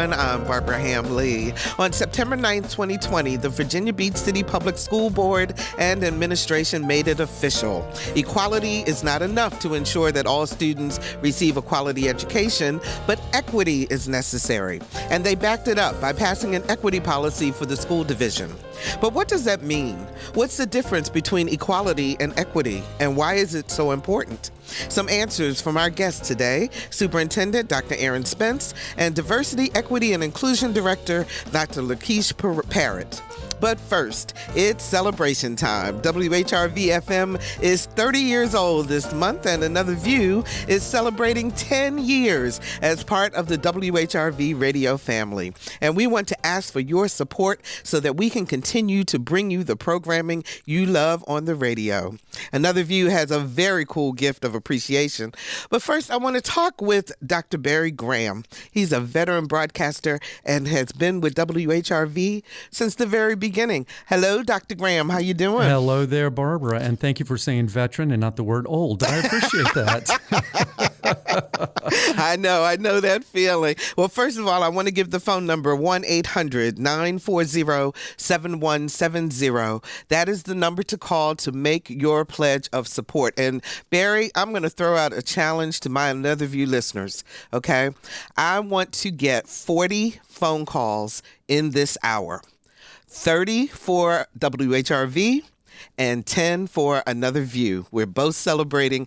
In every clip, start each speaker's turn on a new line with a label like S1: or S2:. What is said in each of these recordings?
S1: everyone. I'm Barbara Ham-Lee. On September 9th, 2020, the Virginia Beach City Public School Board and administration made it official. Equality is not enough to ensure that all students receive a quality education, but equity is necessary. And they backed it up by passing an equity policy for the school division. But what does that mean? What's the difference between equality and equity, and why is it so important? Some answers from our guests today, Superintendent Dr. Spence and Diversity, Equity, and Inclusion Director, Dr. LaQuiche Parrot. But first, it's celebration time. WHRV-FM is 30 years old this month, and Another View is celebrating 10 years as part of the WHRV radio family. And we want to ask for your support so that we can continue to bring you the programming you love on the radio. Another View has a very cool gift of appreciation. But first, I want to talk with Dr. Barry Graham. He's a veteran broadcaster and has been with WHRV since the very beginning. Hello, Dr. Graham. How you doing?
S2: Hello there, Barbara, and thank you for saying veteran and not the word old. I appreciate that.
S1: I know that feeling. Well, first of all, I want to give the phone number 1-800-940-7170. That is the number to call to make your pledge of support. And Barry, I'm going to throw out a challenge to my Another View listeners, okay? I want to get 40 phone calls in this hour. 30 for WHRV and 10 for Another View. We're both celebrating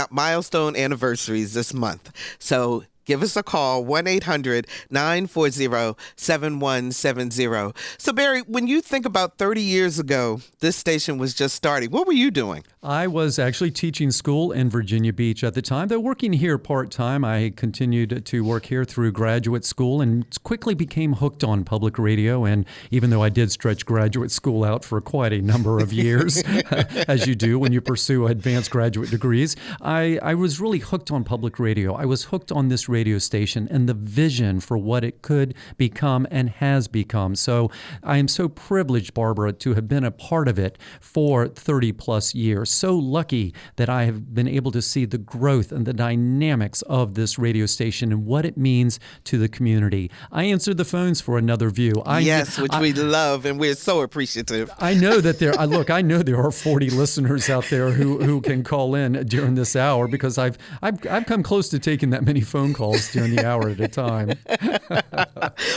S1: milestone anniversaries this month. So give us a call, 1-800-940-7170. So, Barry, when you think about 30 years ago, this station was just starting. What were you doing?
S2: I was actually teaching school in Virginia Beach at the time. Though working here part-time, I continued to work here through graduate school and quickly became hooked on public radio. And even though I did stretch graduate school out for quite a number of years, as you do when you pursue advanced graduate degrees, I was really hooked on public radio. I was hooked on this radio station and the vision for what it could become and has become. So I am so privileged, Barbara, to have been a part of it for 30 plus years. So lucky that I have been able to see the growth and the dynamics of this radio station and what it means to the community. I answered the phones for Another View.
S1: Which we love, and we're so appreciative.
S2: I know that there are 40 listeners out there who can call in during this hour because I've come close to taking that many phone calls during the hour at a time.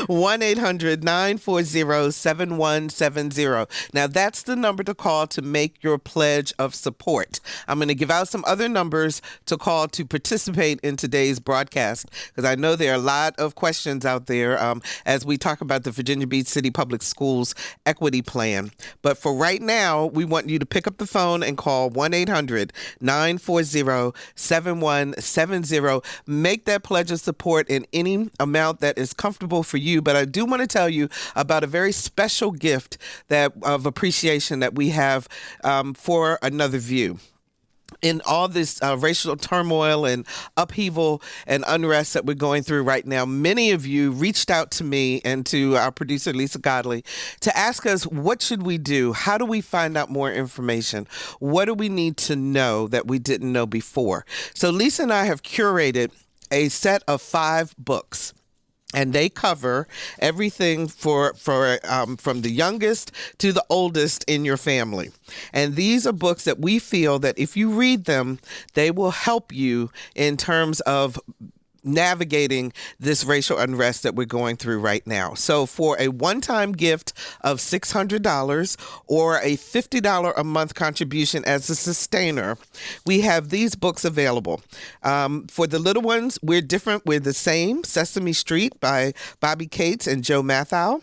S1: 1-800-940-7170. Now, that's the number to call to make your pledge of support. I'm going to give out some other numbers to call to participate in today's broadcast because I know there are a lot of questions out there as we talk about the Virginia Beach City Public Schools equity plan. But for right now, we want you to pick up the phone and call 1-800-940-7170. Make that pledge of support in any amount that is comfortable for you. But I do want to tell you about a very special gift of appreciation that we have for Another View. In all this racial turmoil and upheaval and unrest that we're going through right now, many of you reached out to me and to our producer, Lisa Godley, to ask us, what should we do? How do we find out more information? What do we need to know that we didn't know before? So Lisa and I have curated a set of 5 books. And they cover everything from the youngest to the oldest in your family. And these are books that we feel that if you read them, they will help you in terms of navigating this racial unrest that we're going through right now. So for a one-time gift of $600 or a $50 a month contribution as a sustainer, we have these books available. For the little ones, we're different. We're the same. Sesame Street by Bobby Cates and Joe Mathau.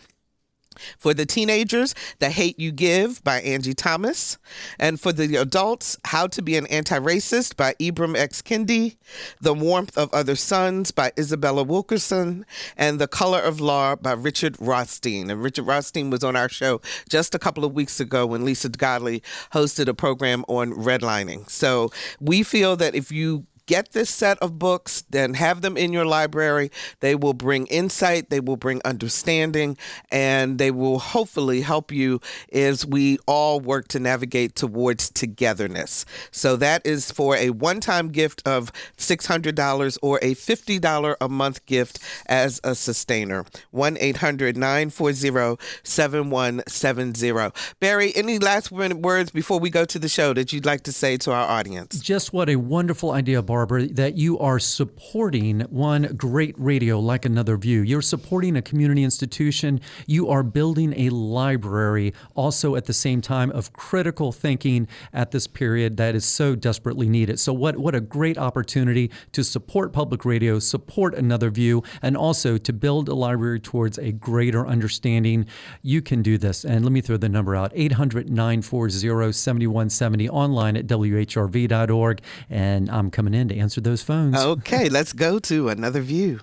S1: For the teenagers, The Hate You Give by Angie Thomas. And for the adults, How to Be an Anti-Racist by Ibram X. Kendi. The Warmth of Other Suns by Isabella Wilkerson. And The Color of Law by Richard Rothstein. And Richard Rothstein was on our show just a couple of weeks ago when Lisa Godley hosted a program on redlining. So we feel that if you get this set of books, then have them in your library. They will bring insight, they will bring understanding, and they will hopefully help you as we all work to navigate towards togetherness. So that is for a one-time gift of $600 or a $50 a month gift as a sustainer. 1-800-940-7170. Barry, any last words before we go to the show that you'd like to say to our audience?
S2: Just what a wonderful idea, Barbara, that you are supporting one great radio like Another View. You're supporting a community institution. You are building a library also at the same time of critical thinking at this period that is so desperately needed. So what a great opportunity to support public radio, support Another View, and also to build a library towards a greater understanding. You can do this. And let me throw the number out, 800-940-7170, online at WHRV.org. And I'm coming in to answer those phones.
S1: Okay, let's go to Another View.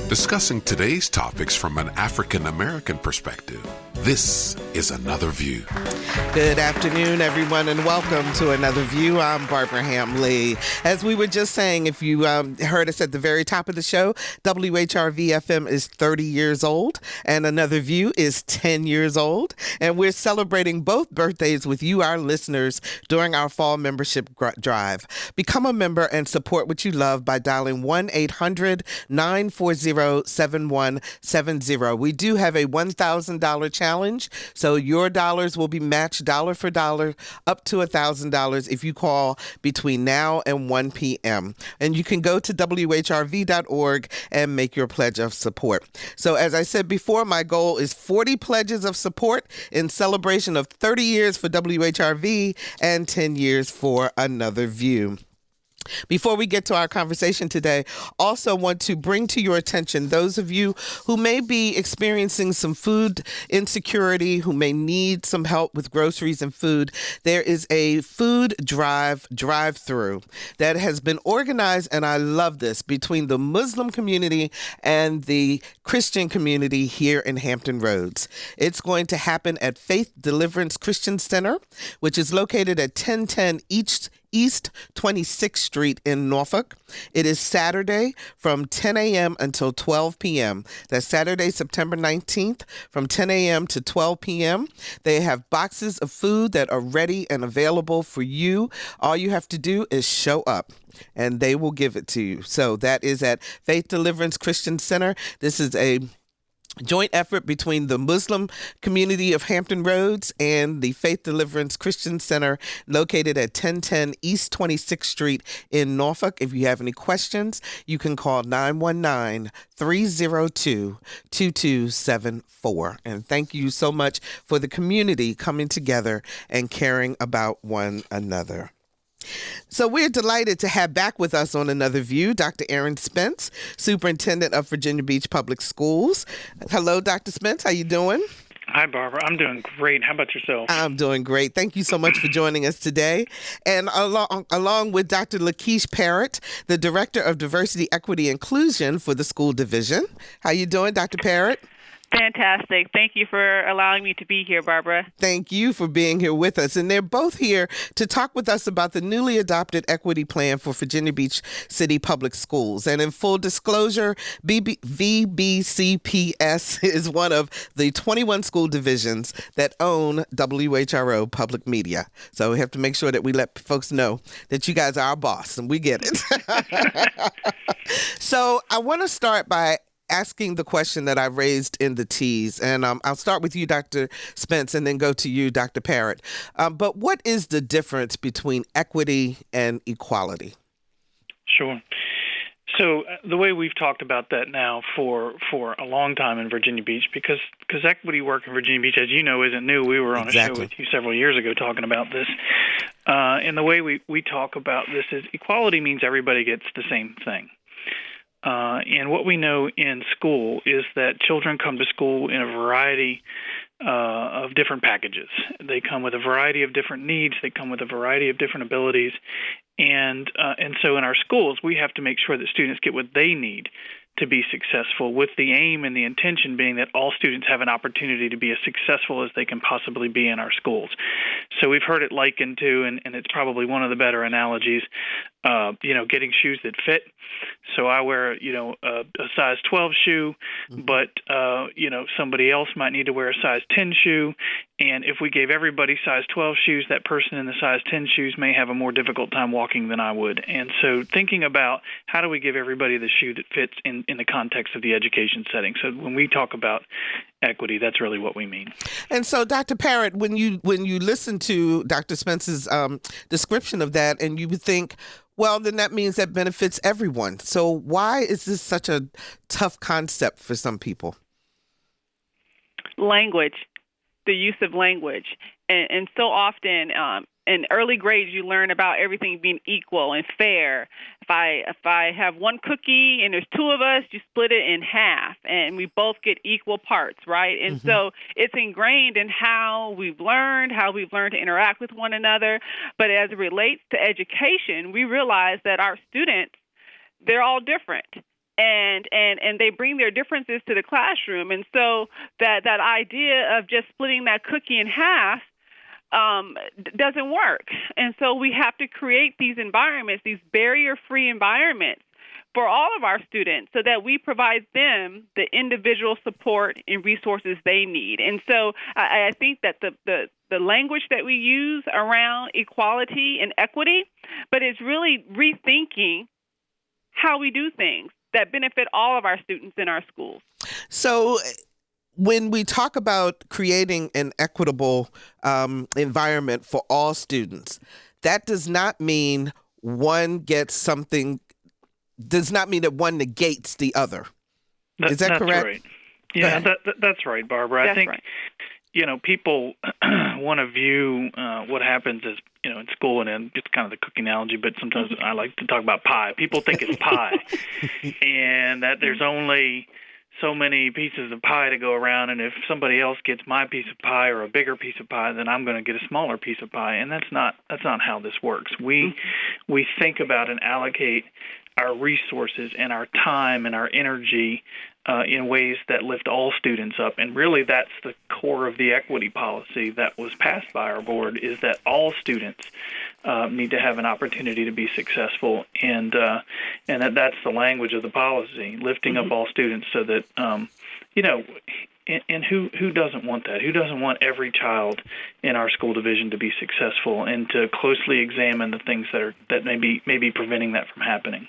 S3: Discussing today's topics from an African American perspective, this is Another View.
S1: Good afternoon, everyone, and welcome to Another View. I'm Barbara Hamley. As we were just saying, if you heard us at the very top of the show, WHRV-FM is 30 years old, and Another View is 10 years old. And we're celebrating both birthdays with you, our listeners, during our fall membership drive. Become a member and support what you love by dialing 1-800-940-7170. We do have a $1,000 challenge, so your dollars will be matched dollar for dollar up to $1,000 if you call between now and 1 p.m. And you can go to WHRV.org and make your pledge of support. So as I said before, my goal is 40 pledges of support in celebration of 30 years for WHRV and 10 years for Another View. Before we get to our conversation today, also want to bring to your attention those of you who may be experiencing some food insecurity, who may need some help with groceries and food. There is a food drive-through that has been organized, and I love this, between the Muslim community and the Christian community here in Hampton Roads. It's going to happen at Faith Deliverance Christian Center, which is located at 1010 East 26th Street in Norfolk. It is Saturday from 10 a.m. until 12 p.m. That's Saturday, September 19th from 10 a.m. to 12 p.m. They have boxes of food that are ready and available for you. All you have to do is show up, and they will give it to you. So that is at Faith Deliverance Christian Center. This is a joint effort between the Muslim community of Hampton Roads and the Faith Deliverance Christian Center located at 1010 East 26th Street in Norfolk. If you have any questions, you can call 919-302-2274. And thank you so much for the community coming together and caring about one another. So we're delighted to have back with us on Another View Dr. Aaron Spence, Superintendent of Virginia Beach Public Schools. Hello, Dr. Spence. How you doing?
S4: Hi, Barbara. I'm doing great. How about yourself?
S1: I'm doing great. Thank you so much for joining us today. And along with Dr. LaQuiche Parrot, the Director of Diversity, Equity, Inclusion for the School Division. How you doing, Dr. Parrot?
S5: Fantastic. Thank you for allowing me to be here, Barbara.
S1: Thank you for being here with us. And they're both here to talk with us about the newly adopted equity plan for Virginia Beach City Public Schools. And in full disclosure, VBCPS is one of the 21 school divisions that own WHRO Public Media. So we have to make sure that we let folks know that you guys are our boss, and we get it. So I want to start by asking the question that I raised in the tease. And I'll start with you, Dr. Spence, and then go to you, Dr. Parrot. But what is the difference between equity and equality?
S4: Sure. So the way we've talked about that now for a long time in Virginia Beach, because equity work in Virginia Beach, as you know, isn't new. We were on a show with you several years ago talking about this. And the way we talk about this is equality means everybody gets the same thing. And what we know in school is that children come to school in a variety of different packages. They come with a variety of different needs. They come with a variety of different abilities. And so in our schools, we have to make sure that students get what they need to be successful, with the aim and the intention being that all students have an opportunity to be as successful as they can possibly be in our schools. So we've heard it likened to, and it's probably one of the better analogies, getting shoes that fit. So I wear, a size 12 shoe, but, somebody else might need to wear a size 10 shoe. And if we gave everybody size 12 shoes, that person in the size 10 shoes may have a more difficult time walking than I would. And so thinking about how do we give everybody the shoe that fits in the context of the education setting. So when we talk about equity, that's really what we mean.
S1: And so, Dr. Parrot, when you listen to Dr. Spence's description of that, and you would think, well, then that means that benefits everyone. So why is this such a tough concept for some people?
S5: Language, the use of language. And so often in early grades, you learn about everything being equal and fair. If I have one cookie and there's two of us, you split it in half and we both get equal parts, right? And so it's ingrained in how we've learned to interact with one another. But as it relates to education, we realize that our students, they're all different. And they bring their differences to the classroom. And so that idea of just splitting that cookie in half doesn't work. And so we have to create these environments, these barrier-free environments for all of our students so that we provide them the individual support and resources they need. And so I think that the language that we use around equality and equity, but it's really rethinking how we do things that benefit all of our students in our schools.
S1: So when we talk about creating an equitable environment for all students, that does not mean one gets something, does not mean that one negates the other. Is that correct?
S4: Right. Yeah, that's right, Barbara. I think, right. People want to view what happens as, in school, and it's kind of the cookie analogy, but sometimes I like to talk about pie. People think it's pie, and that there's only so many pieces of pie to go around, and if somebody else gets my piece of pie or a bigger piece of pie, then I'm going to get a smaller piece of pie, and that's not how this works. We think about and allocate our resources and our time and our energy in ways that lift all students up. And really that's the core of the equity policy that was passed by our board, is that all students need to have an opportunity to be successful. And that's the language of the policy, lifting up all students so that, and who doesn't want that? Who doesn't want every child in our school division to be successful and to closely examine the things that may be preventing that from happening?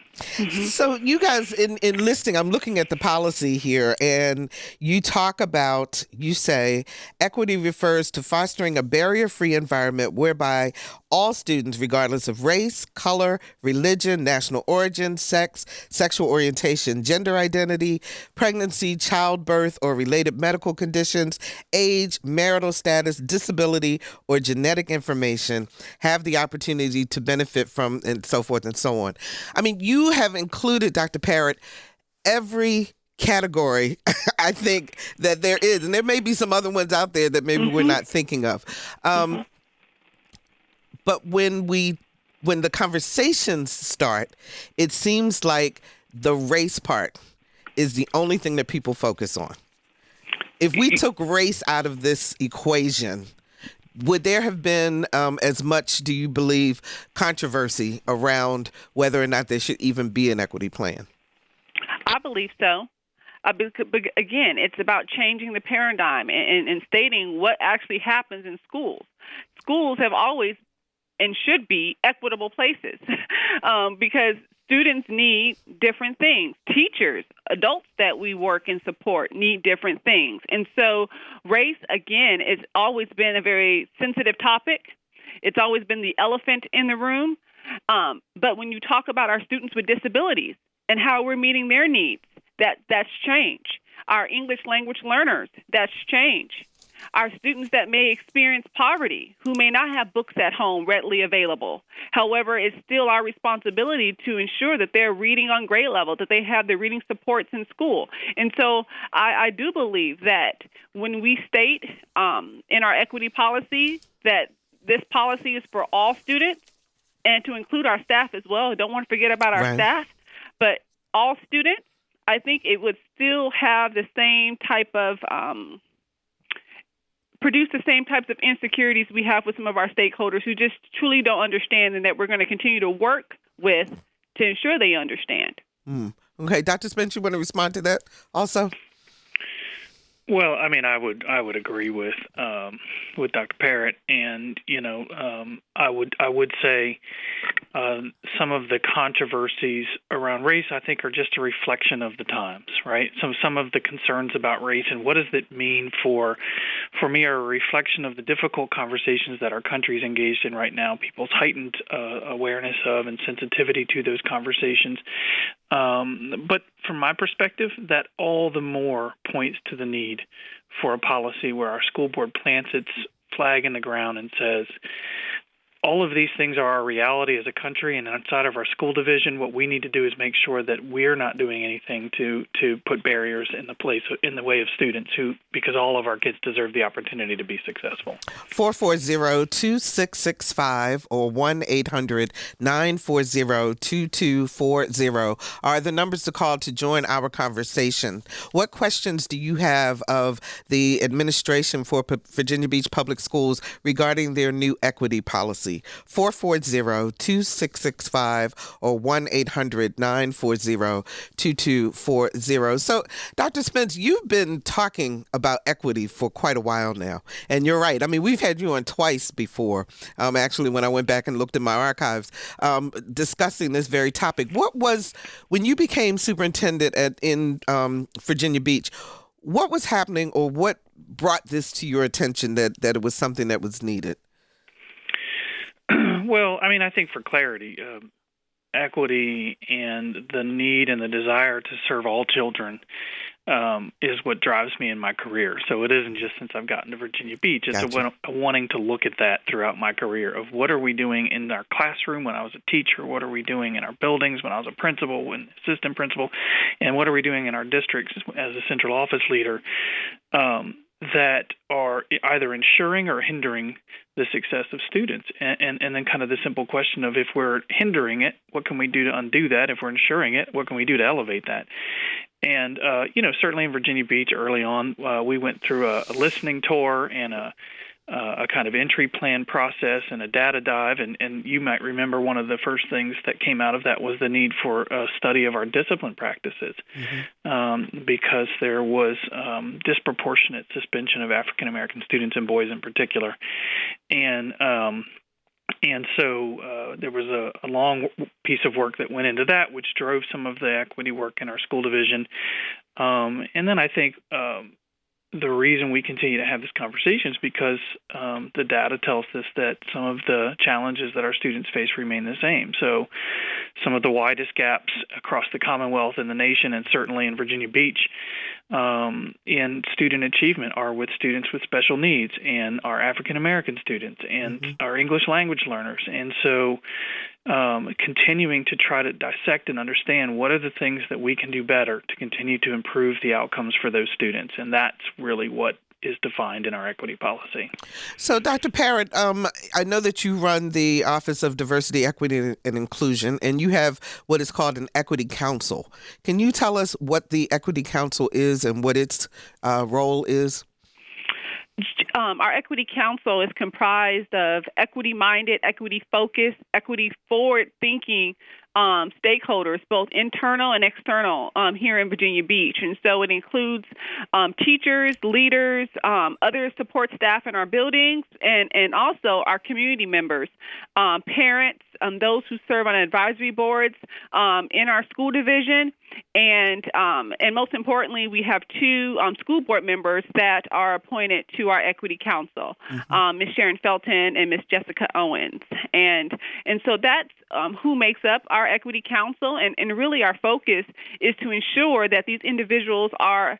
S1: So you guys, in listing, I'm looking at the policy here, and you talk about, you say, equity refers to fostering a barrier-free environment whereby all students, regardless of race, color, religion, national origin, sex, sexual orientation, gender identity, pregnancy, childbirth, or related medical conditions, age, marital status, disability, or genetic information, have the opportunity to benefit from, and so forth and so on. I mean, you have included, Dr. Parrot, every category I think that there is, and there may be some other ones out there that maybe we're not thinking of. But when the conversations start, it seems like the race part is the only thing that people focus on. If we took race out of this equation, would there have been as much, do you believe, controversy around whether or not there should even be an equity plan?
S5: I believe so. Again, it's about changing the paradigm and stating what actually happens in schools. Schools have always and should be equitable places because students need different things. Teachers, adults that we work and support need different things. And so race, again, has always been a very sensitive topic. It's always been the elephant in the room. But when you talk about our students with disabilities and how we're meeting their needs, that's changed. Our English language learners, that's changed. Our students that may experience poverty, who may not have books at home readily available. However, it's still our responsibility to ensure that they're reading on grade level, that they have the reading supports in school. And so I do believe that when we state in our equity policy that this policy is for all students and to include our staff as well, I don't want to forget about our staff, but all students, I think it would still have the same type of produce the same types of insecurities we have with some of our stakeholders who just truly don't understand, and that we're going to continue to work with to ensure they understand.
S1: Okay, Dr. Spence, you want to respond to that also?
S4: Well, I mean, I would agree with Dr. Parrot, and I would say some of the controversies around race, I think, are just a reflection of the times, right? Some of the concerns about race and what does it mean for me are a reflection of the difficult conversations that our country is engaged in right now. People's heightened awareness of and sensitivity to those conversations. But from my perspective, that all the more points to the need for a policy where our school board plants its flag in the ground and says, all of these things are our reality as a country, and outside of our school division, what we need to do is make sure that we're not doing anything to put barriers in the way of students because all of our kids deserve the opportunity to be successful.
S1: 440-2665 or 1-800-940-2240 are the numbers to call to join our conversation. What questions do you have of the administration for Virginia Beach Public Schools regarding their new equity policy? 440-2665 or 1-800-940-2240. So, Dr. Spence, you've been talking about equity for quite a while now. And you're right. I mean, we've had you on twice before, actually, when I went back and looked at my archives, discussing this very topic. What was, when you became superintendent in Virginia Beach, what was happening, or what brought this to your attention that it was something that was needed?
S4: Well, I mean, I think for clarity, equity and the need and the desire to serve all children is what drives me in my career. So it isn't just since I've gotten to Virginia Beach. It's a wanting to look at that throughout my career of what are we doing in our classroom when I was a teacher, what are we doing in our buildings when I was a principal and assistant principal, and what are we doing in our districts as a central office leader that are either ensuring or hindering the success of students. And then kind of the simple question of, if we're hindering it, what can we do to undo that? If we're ensuring it, what can we do to elevate that? And, certainly in Virginia Beach early on, we went through a listening tour and a kind of entry plan process and a data dive. And you might remember one of the first things that came out of that was the need for a study of our discipline practices, because there was disproportionate suspension of African-American students and boys in particular. And so there was a long piece of work that went into that, which drove some of the equity work in our school division. And then I think the reason we continue to have this conversation is because the data tells us that some of the challenges that our students face remain the same. So some of the widest gaps across the Commonwealth and the nation, and certainly in Virginia Beach, in student achievement are with students with special needs and our African-American students and our English language learners. And so continuing to try to dissect and understand what are the things that we can do better to continue to improve the outcomes for those students. And that's really what is defined in our equity policy.
S1: So, Dr. Parrot, I know that you run the Office of Diversity, Equity, and Inclusion, and you have what is called an Equity Council. Can you tell us what the Equity Council is and what its role is?
S5: Our Equity Council is comprised of equity-minded, equity-focused, equity-forward-thinking stakeholders, both internal and external, here in Virginia Beach. And so it includes teachers, leaders, other support staff in our buildings, and also our community members, parents, those who serve on advisory boards in our school division. And most importantly, we have two school board members that are appointed to our Equity Council, Ms. Sharon Felton and Ms. Jessica Owens. And so that's who makes up our Equity Council. And really our focus is to ensure that these individuals are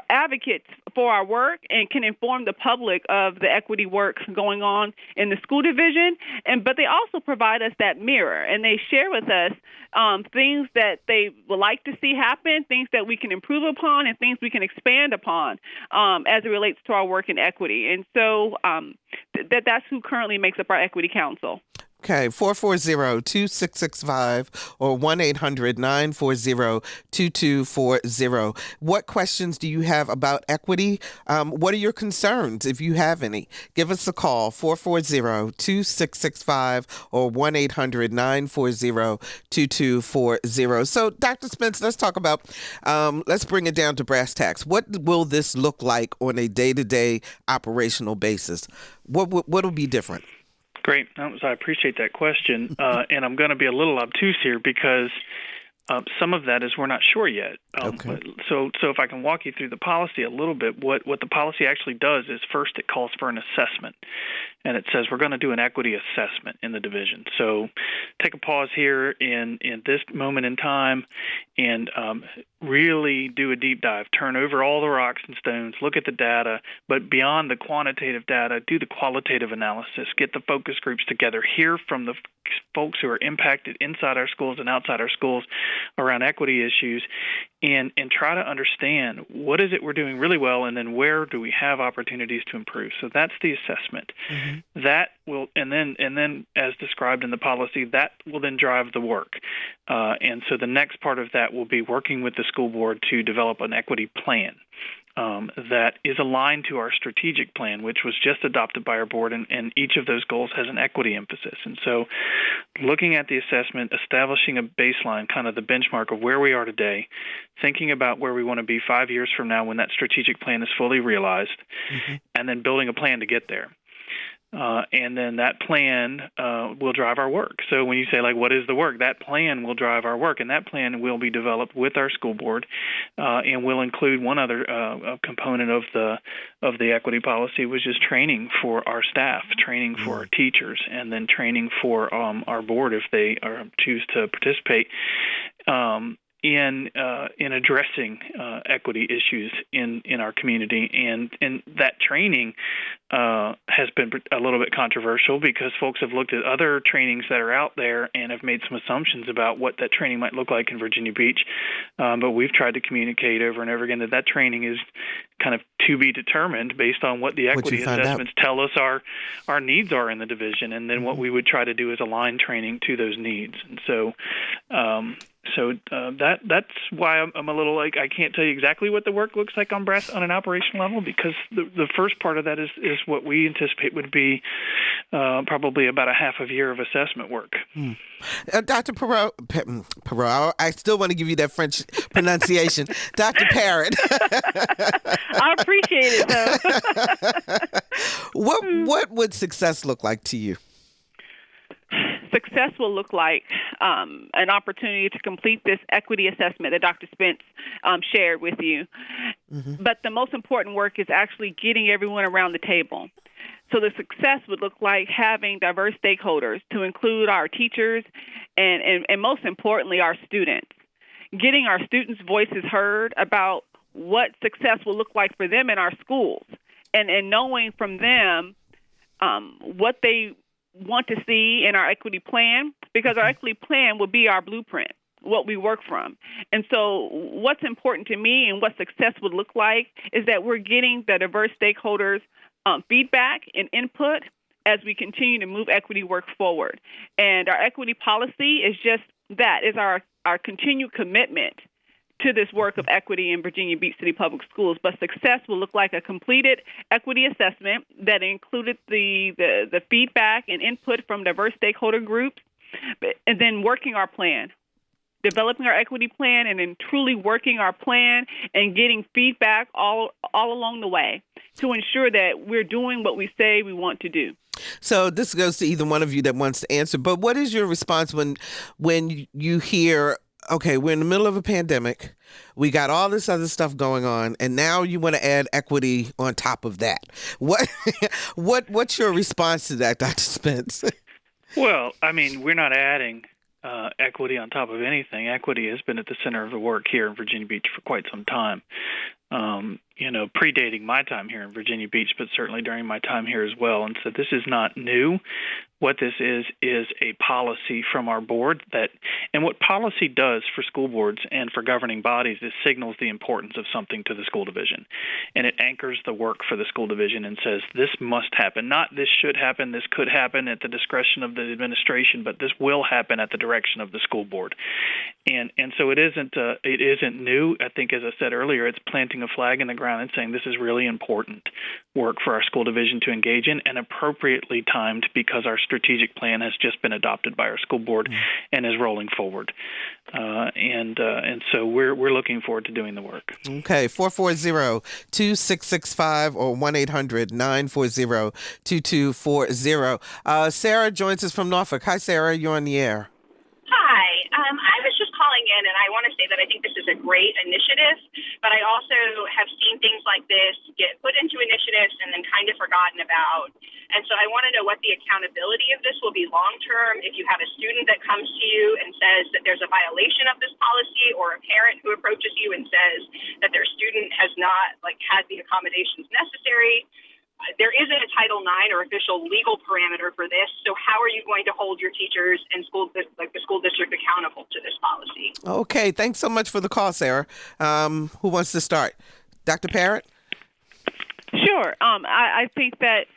S5: advocates for our work and can inform the public of the equity work going on in the school division. But they also provide us that mirror, and they share with us things that they would like to see happen, things that we can improve upon, and things we can expand upon as it relates to our work in equity. And so that's who currently makes up our Equity Council.
S1: Okay, 440-2665 or 1-800-940-2240. What questions do you have about equity? What are your concerns, if you have any? Give us a call, 440-2665 or 1-800-940-2240. So, Dr. Spence, let's talk about, let's bring it down to brass tacks. What will this look like on a day-to-day operational basis? What will be different?
S4: Great. I appreciate that question. And I'm going to be a little obtuse here because some of that is we're not sure yet.
S1: Okay.
S4: So if I can walk you through the policy a little bit, what the policy actually does is first it calls for an assessment. And it says we're going to do an equity assessment in the division. So take a pause here in this moment in time and really do a deep dive. Turn over all the rocks and stones, look at the data, but beyond the quantitative data, do the qualitative analysis, get the focus groups together, hear from the folks who are impacted inside our schools and outside our schools around equity issues, and try to understand what is it we're doing really well, and then where do we have opportunities to improve. So that's the assessment. Mm-hmm. That will, and then as described in the policy, that will then drive the work. And so the next part of that will be working with the school board to develop an equity plan that is aligned to our strategic plan, which was just adopted by our board, and each of those goals has an equity emphasis. And so looking at the assessment, establishing a baseline, kind of the benchmark of where we are today, thinking about where we want to be 5 years from now when that strategic plan is fully realized, mm-hmm. and then building a plan to get there. And then that plan will drive our work. So when you say, like, what is the work? That plan will drive our work, and that plan will be developed with our school board, and will include one other component of the equity policy, which is training for our staff, training for our teachers, and then training for our board if they choose to participate. In addressing equity issues in our community, and that training has been a little bit controversial because folks have looked at other trainings that are out there and have made some assumptions about what that training might look like in Virginia Beach. But we've tried to communicate over and over again that training is kind of to be determined based on what the equity assessments tell us our needs are in the division, and then what we would try to do is align training to those needs. And so. That's why I'm a little like I can't tell you exactly what the work looks like on an operational level, because the first part of that is what we anticipate would be probably about a half a year of assessment work.
S1: Dr. Parrot, I still want to give you that French pronunciation. Dr. Parrot.
S5: I appreciate it, though.
S1: What would success look like to you?
S5: Success will look like an opportunity to complete this equity assessment that Dr. Spence shared with you. Mm-hmm. But the most important work is actually getting everyone around the table. So the success would look like having diverse stakeholders to include our teachers and most importantly, our students. Getting our students' voices heard about what success will look like for them in our schools, and knowing from them what they want to see in our equity plan, because our equity plan will be our blueprint, what we work from. And so what's important to me and what success would look like is that we're getting the diverse stakeholders feedback and input as we continue to move equity work forward. And our equity policy is just that, is our continued commitment to this work of equity in Virginia Beach City Public Schools. But success will look like a completed equity assessment that included the feedback and input from diverse stakeholder groups, and then working our plan, developing our equity plan, and then truly working our plan and getting feedback all along the way to ensure that we're doing what we say we want to do.
S1: So this goes to either one of you that wants to answer, but what is your response when you hear, okay, we're in the middle of a pandemic, we got all this other stuff going on, and now you want to add equity on top of that? What's your response to that, Dr. Spence?
S4: Well, I mean, we're not adding equity on top of anything. Equity has been at the center of the work here in Virginia Beach for quite some time. Predating my time here in Virginia Beach, but certainly during my time here as well. And so this is not new. What this is a policy from our board and what policy does for school boards and for governing bodies is signals the importance of something to the school division. And it anchors the work for the school division and says this must happen, not this should happen, this could happen at the discretion of the administration, but this will happen at the direction of the school board. And so it isn't new. I think, as I said earlier, it's planting a flag in the ground and saying this is really important work for our school division to engage in, and appropriately timed because our strategic plan has just been adopted by our school board and is rolling forward. And so we're looking forward to doing the work.
S1: Okay, 440-2665 or 1-800-940-2240. Sarah joins us from Norfolk. Hi, Sarah. You're on the air.
S6: Hi. I was just calling in, and I want to say that I think this is a great initiative, but I also have seen things like this get put into initiatives and then kind of forgotten about. And so I want to know what the accountability of this will be long-term. If you have a student that comes to you and says that there's a violation of this policy, or a parent who approaches you and says that their student has not had the accommodations necessary, there isn't a Title IX or official legal parameter for this. So how are you going to hold your teachers and the school district accountable to this policy?
S1: Okay, thanks so much for the call, Sarah. Who wants to start? Dr. Parrot?
S5: Sure. I think that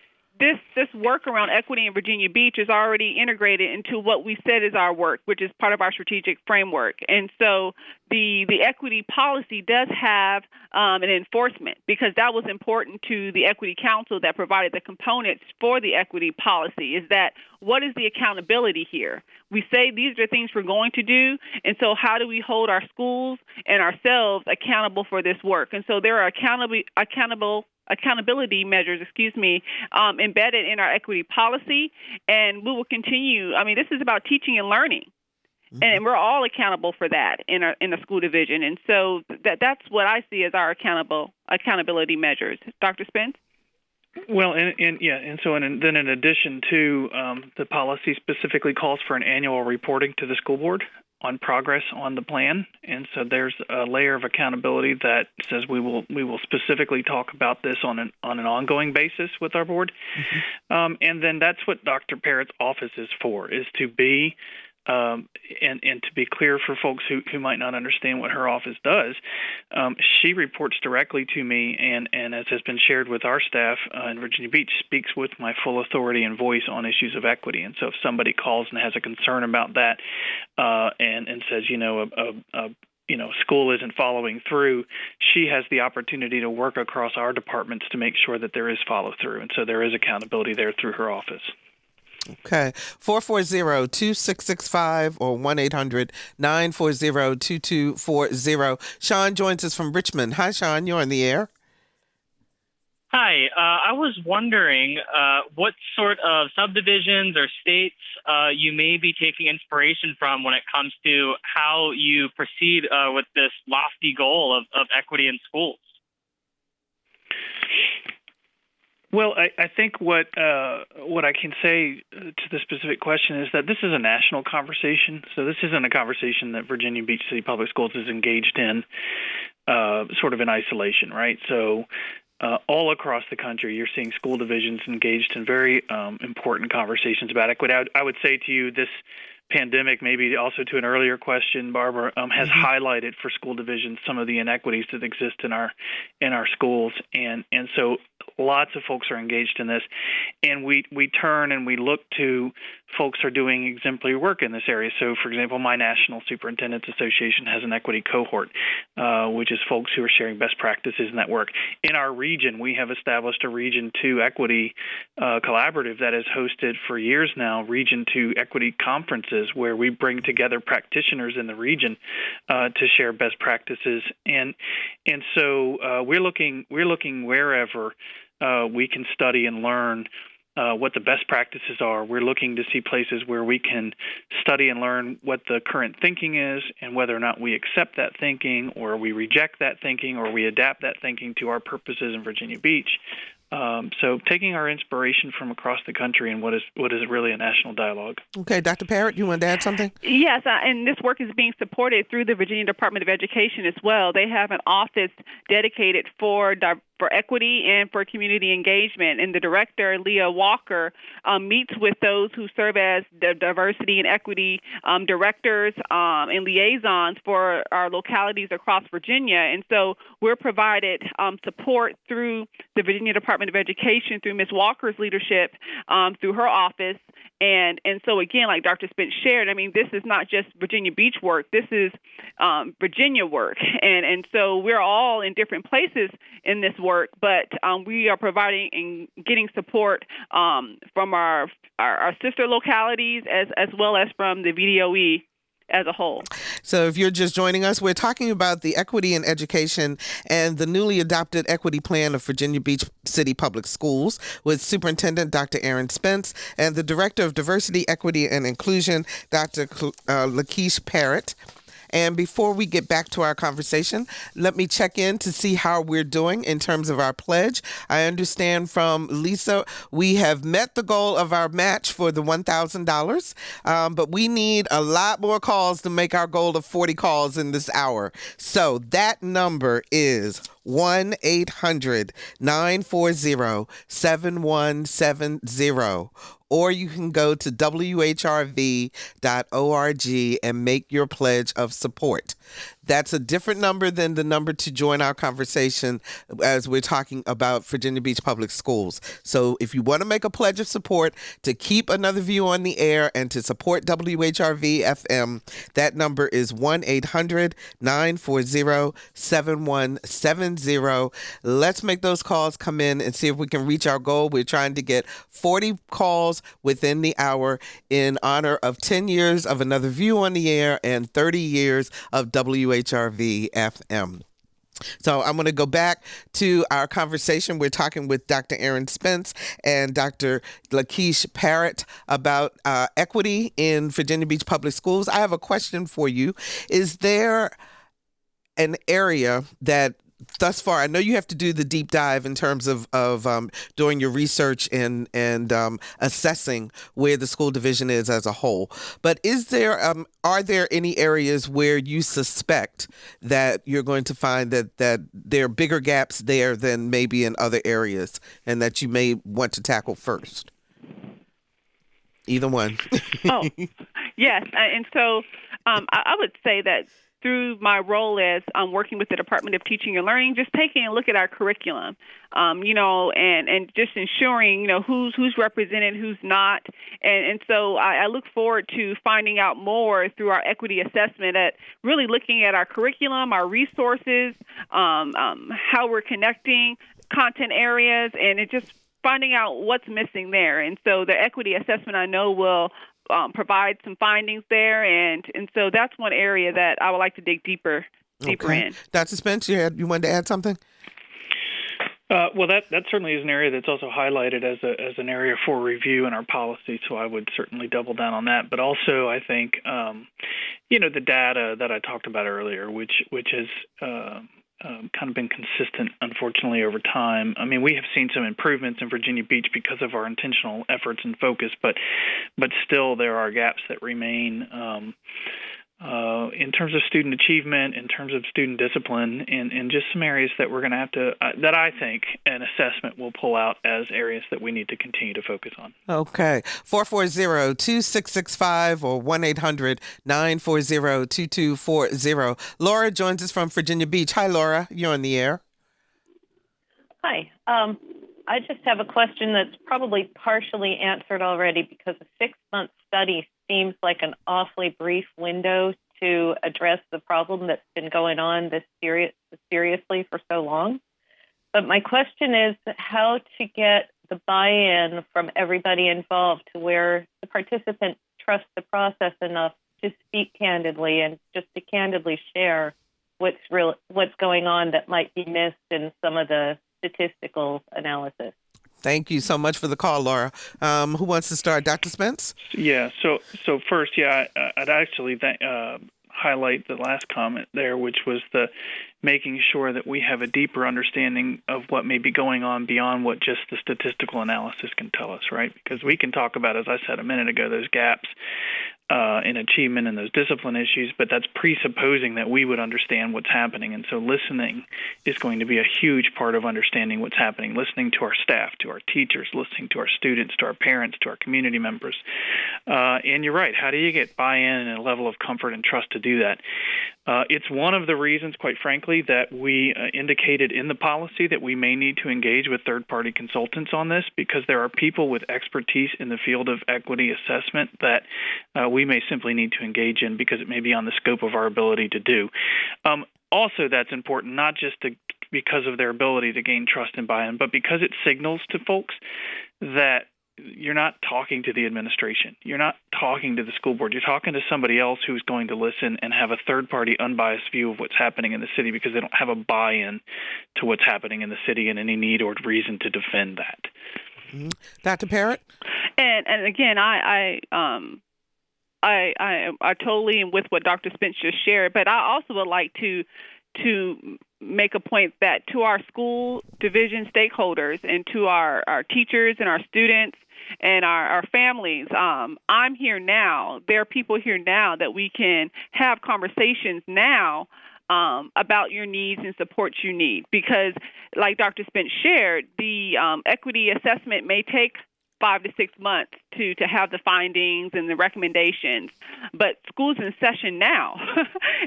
S5: this work around equity in Virginia Beach is already integrated into what we said is our work, which is part of our strategic framework. And so the equity policy does have an enforcement, because that was important to the Equity Council that provided the components for the equity policy, is that what is the accountability here? We say these are things we're going to do, and so how do we hold our schools and ourselves accountable for this work? And so there are accountability measures, embedded in our equity policy, and we will continue. I mean, this is about teaching and learning, and we're all accountable for that in the school division. And so that's what I see as our accountability measures. Dr. Spence?
S4: Well, then in addition to the policy specifically calls for an annual reporting to the school board on progress on the plan, and so there's a layer of accountability that says we will specifically talk about this on an ongoing basis with our board, and then that's what Dr. Parrott's office is for, is to be and to be clear for folks who might not understand what her office does, she reports directly to me, and as has been shared with our staff in Virginia Beach, speaks with my full authority and voice on issues of equity. And so if somebody calls and has a concern about that and says, school isn't following through, she has the opportunity to work across our departments to make sure that there is follow through. And so there is accountability there through her office.
S1: Okay, 440-2665 or 1-800-940-2240. Sean joins us from Richmond. Hi, Sean. You're on the air.
S7: Hi. I was wondering what sort of subdivisions or states you may be taking inspiration from when it comes to how you proceed with this lofty goal of equity in schools.
S4: Well, I think what I can say to the specific question is that this is a national conversation. So this isn't a conversation that Virginia Beach City Public Schools is engaged in sort of in isolation, right? So all across the country, you're seeing school divisions engaged in very important conversations about equity. I would say to you, this pandemic, maybe also to an earlier question, Barbara, has highlighted for school divisions some of the inequities that exist in our schools, and so lots of folks are engaged in this, and we turn and we look to folks who are doing exemplary work in this area. So, for example, my National Superintendents Association has an equity cohort, which is folks who are sharing best practices in that work. In our region, we have established a Region 2 Equity Collaborative that has hosted for years now Region 2 Equity Conferences, where we bring together practitioners in the region to share best practices, and so we're looking wherever we can study and learn what the best practices are. We're looking to see places where we can study and learn what the current thinking is and whether or not we accept that thinking or we reject that thinking or we adapt that thinking to our purposes in Virginia Beach. So taking our inspiration from across the country and what is really a national dialogue. Okay,
S1: Dr. Parrot, you want to add something?
S5: Yes, and this work is being supported through the Virginia Department of Education as well. They have an office dedicated for for equity and for community engagement. And the director, Leah Walker, meets with those who serve as the diversity and equity directors and liaisons for our localities across Virginia. And so we're provided support through the Virginia Department of Education, through Ms. Walker's leadership, through her office. And so, again, like Dr. Spence shared, I mean, this is not just Virginia Beach work. This is Virginia work. And so we're all in different places in this work, but we are providing and getting support from our sister localities as well as from the VDOE as a whole.
S1: So if you're just joining us, we're talking about the equity in education and the newly adopted equity plan of Virginia Beach City Public Schools with Superintendent Dr. Aaron Spence and the Director of Diversity, Equity, and Inclusion, Dr. LaQuiche Parrot. And before we get back to our conversation, let me check in to see how we're doing in terms of our pledge. I understand from Lisa, we have met the goal of our match for the $1,000, but we need a lot more calls to make our goal of 40 calls in this hour. So that number is 1-800-940-7170. Or you can go to WHRV.org and make your pledge of support. That's a different number than the number to join our conversation as we're talking about Virginia Beach Public Schools. So if you want to make a pledge of support to keep Another View on the air and to support WHRV FM, that number is 1-800-940-7170. Let's make those calls come in and see if we can reach our goal. We're trying to get 40 calls within the hour in honor of 10 years of Another View on the air and 30 years of WHRV FM. So I'm going to go back to our conversation. We're talking with Dr. Aaron Spence and Dr. LaQuiche Parrot about equity in Virginia Beach Public Schools. I have a question for you. Is there an area that thus far, I know you have to do the deep dive in terms of doing your research and assessing where the school division is as a whole. But are there any areas where you suspect that you're going to find that there are bigger gaps there than maybe in other areas and that you may want to tackle first? Either one.
S5: Oh, yes. And so I would say that through my role as working with the Department of Teaching and Learning, just taking a look at our curriculum, and just ensuring, who's represented, who's not. And so I look forward to finding out more through our equity assessment at really looking at our curriculum, our resources, how we're connecting content areas, and it just finding out what's missing there. And so the equity assessment, I know, will provide some findings there, and so that's one area that I would like to dig deeper in.
S1: Dr. Spence, you wanted to add something?
S4: Well, that certainly is an area that's also highlighted as an area for review in our policy, so I would certainly double down on that. But also, I think, the data that I talked about earlier, which has kind of been consistent, unfortunately, over time. I mean, we have seen some improvements in Virginia Beach because of our intentional efforts and focus, but still there are gaps that remain in terms of student achievement, in terms of student discipline, and just some areas that we're going to have to, that I think an assessment will pull out as areas that we need to continue to focus on.
S1: Okay. 440-2665 or 1-800-940-2240. Laura joins us from Virginia Beach. Hi, Laura. You're on the air.
S8: Hi. I just have a question that's probably partially answered already because a 6-month study seems like an awfully brief window to address the problem that's been going on this seriously for so long. But my question is how to get the buy-in from everybody involved to where the participants trust the process enough to speak candidly and just to candidly share what's going on that might be missed in some of the statistical analysis.
S1: Thank you so much for the call, Laura. Who wants to start? Dr. Spence?
S4: Yeah, so first, I'd actually highlight the last comment there, which was the making sure that we have a deeper understanding of what may be going on beyond what just the statistical analysis can tell us, right? Because we can talk about, as I said a minute ago, those gaps. in achievement and those discipline issues, but that's presupposing that we would understand what's happening. And so listening is going to be a huge part of understanding what's happening, listening to our staff, to our teachers, listening to our students, to our parents, to our community members. And you're right, how do you get buy-in and a level of comfort and trust to do that? It's one of the reasons, quite frankly, that we indicated in the policy that we may need to engage with third-party consultants on this, because there are people with expertise in the field of equity assessment that we may simply need to engage in because it may be on the scope of our ability to do. Also, that's important, not just because of their ability to gain trust and buy-in, but because it signals to folks that you're not talking to the administration. You're not talking to the school board. You're talking to somebody else who's going to listen and have a third-party, unbiased view of what's happening in the city, because they don't have a buy-in to what's happening in the city and any need or reason to defend that.
S1: Mm-hmm. Dr. Parrot?
S5: And again, I totally am with what Dr. Spence just shared, but I also would like to make a point that to our school division stakeholders and to our teachers and our students and our families, I'm here now. There are people here now that we can have conversations now about your needs and support you need, because like Dr. Spence shared, the equity assessment may take 5 to 6 months to have the findings and the recommendations. But school's in session now,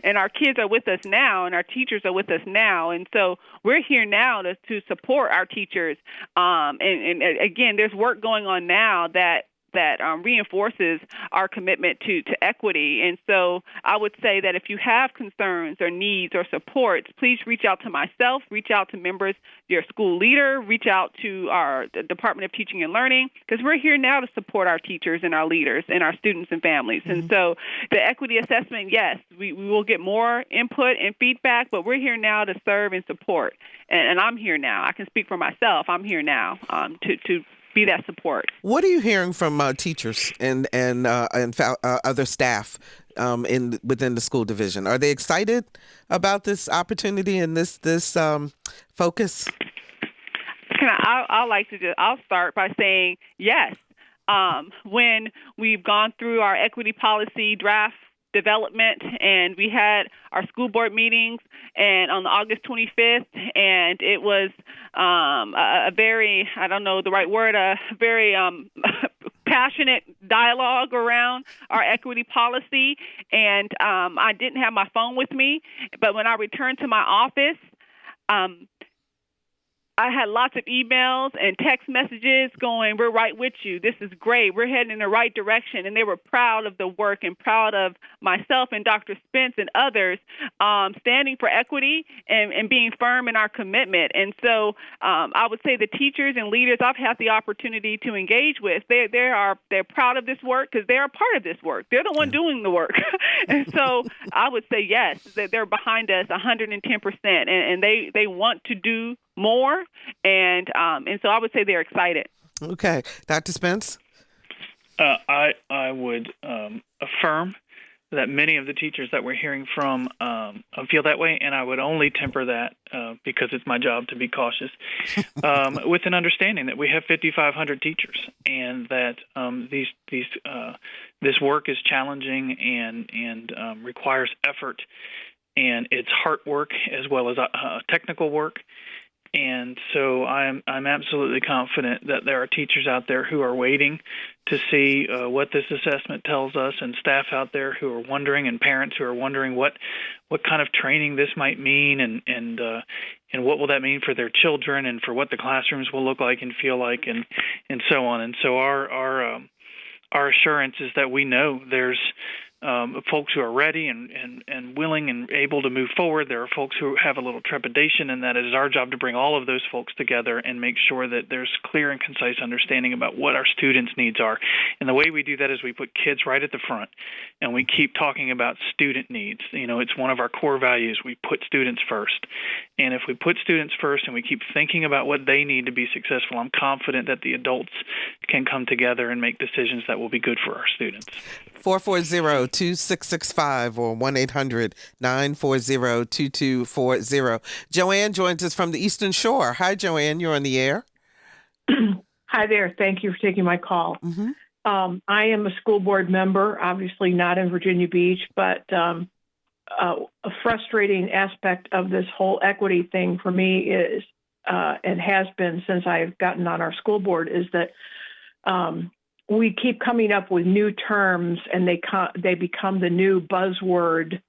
S5: and our kids are with us now, and our teachers are with us now. And so we're here now to support our teachers. And again, there's work going on now that reinforces our commitment to equity. And so I would say that if you have concerns or needs or supports, please reach out to myself, reach out to members, your school leader, reach out to our Department of Teaching and Learning, because we're here now to support our teachers and our leaders and our students and families. Mm-hmm. And so the equity assessment, yes, we will get more input and feedback, but we're here now to serve and support. And I'm here now. I can speak for myself. I'm here now to be that support.
S1: What are you hearing from teachers and other staff within the school division? Are they excited about this opportunity and this focus?
S5: I'll start by saying yes. When we've gone through our equity policy draft development, and we had our school board meetings and on August 25th, and it was a very, I don't know the right word, a very passionate dialogue around our equity policy. And I didn't have my phone with me, but when I returned to my office, I had lots of emails and text messages going, we're right with you. This is great. We're heading in the right direction. And they were proud of the work and proud of myself and Dr. Spence and others standing for equity and being firm in our commitment. And so I would say the teachers and leaders I've had the opportunity to engage with, they're proud of this work because they're a part of this work. They're the one doing the work. And so I would say, yes, that they're behind us 110%. And they want to do more, and so I would say they're excited.
S1: Okay, Dr. Spence?
S4: I would affirm that many of the teachers that we're hearing from feel that way, and I would only temper that because it's my job to be cautious with an understanding that we have 5,500 teachers, and that this work is challenging and requires effort, and it's heart work as well as technical work. And so I'm absolutely confident that there are teachers out there who are waiting to see what this assessment tells us, and staff out there who are wondering, and parents who are wondering what kind of training this might mean, and what will that mean for their children, and for what the classrooms will look like and feel like, and so on. And so our assurance is that we know there's folks who are ready and willing and able to move forward. There are folks who have a little trepidation, and that it is our job to bring all of those folks together and make sure that there's clear and concise understanding about what our students' needs are. And the way we do that is we put kids right at the front, and we keep talking about student needs. You know, it's one of our core values. We put students first. And if we put students first and we keep thinking about what they need to be successful, I'm confident that the adults can come together and make decisions that will be good for our students.
S1: 440-2665 or 1-800-940-2240. Joanne joins us from the Eastern Shore. Hi, Joanne. You're on the air.
S9: Hi there. Thank you for taking my call.
S1: Mm-hmm.
S9: I am a school board member, obviously not in Virginia Beach, but a frustrating aspect of this whole equity thing for me is, and has been since I've gotten on our school board, is that we keep coming up with new terms, and they become the new buzzword.